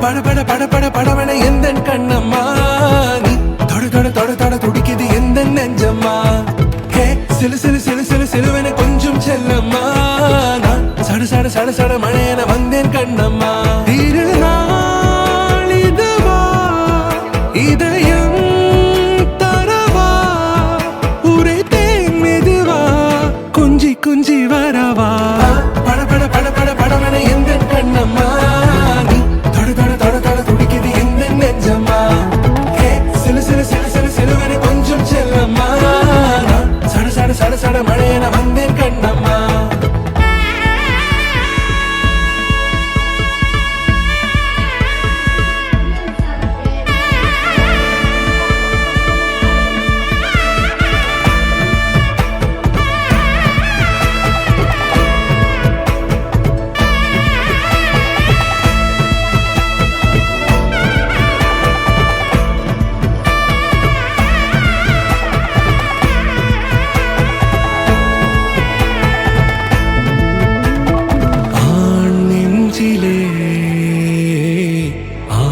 பட பட பட படவன எந்த கண்ணம்மா நீ தொட தொட தொட தொட துடிக்குது எந்த நெஞ்சம்மா ஹே சிலு சிலு சிலு சிலு சிலுவன கொஞ்சம் செல்லம்மா நான் சட சட சட சட மழையன வந்தேன் கண்ணம்மா திருநாள் இதுவா இதயம் தரவா உரைத்தேன் மெதுவா குஞ்சி குஞ்சி வரவா பட பட பட பட படவன எந்த கண்ணம்மா நீ தொட தொட தொட தொட துடிக்குது எந்த நெஞ்சம்மா ஹே சிலு சிலு சிலு சிலு சிலுவன கொஞ்சம் செல்லம்மா நான் சட சட சட சட மழையன வந்தேன் கண்ணம்மா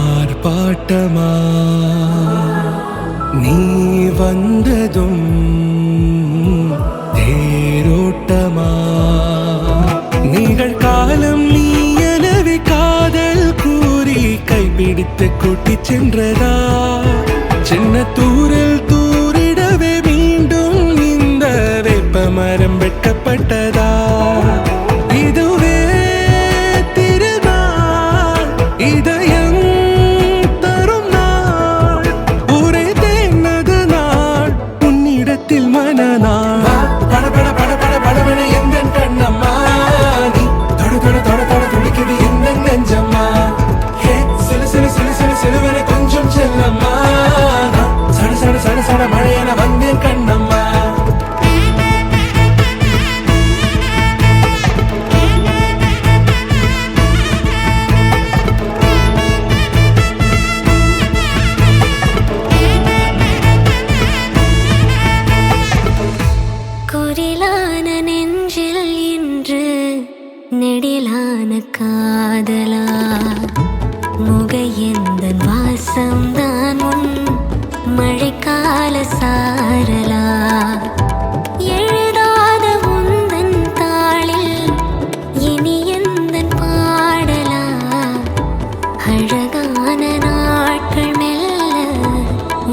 ஆர்ப்பாட்டமா நீ வந்ததும் தேரோட்டமா நிகழ்காலம் நீ எனவே காதல் கூறி கைப்பிடித்து கூட்டிச் சென்றதா சின்ன தூரில் தூரிடவே மீண்டும் இந்த வேப்ப மரம் வெட்கப்பட்டதா இதுவே திருநாள் இதயம் தரும் நாள் உரைத்தேனது நாள் உன்னிடத்தில் மனநாள் பட பட பட பட படவன எந்த கண்ணம்மா நீ தொட தொட தொட தொட துடிக்குது எந்த நெஞ்சம்மா ஹே சிலு சிலு சிலு சிலு சிலுவன கொஞ்சம் செல்லம்மா நான் சட சட சட சட மழையன வந்தேன் கண்ணம்மா குரிலான நெஞ்சில் இன்று நெடிலான காதலா முகையெந்தன் வாசம்தான் உன் மழைக்கால சாரலா எழுதாத உந்தன் தாளில் இனி எந்தன் பாடலா அழகான நாட்கள் மெல்ல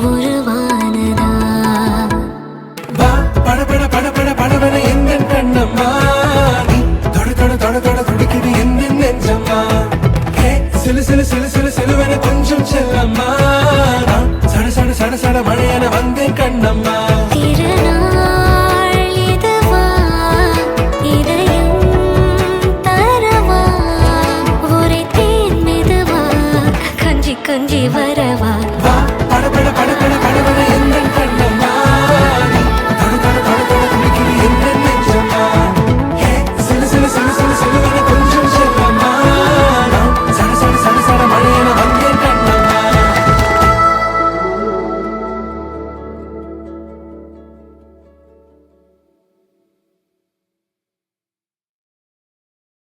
உருவானதா பட பட பட பட படவன எந்த கண்ணம்மா நீ தொட தொட தொட தொட துடிக்குது எந்த நெஞ்சம்மா ஹே சிலு சிலு சிலு சிலு சிலுவன கொஞ்சம் செல்லம்மா நான் சட சட சட சட மழையன வந்தேன் கண்ணம்மா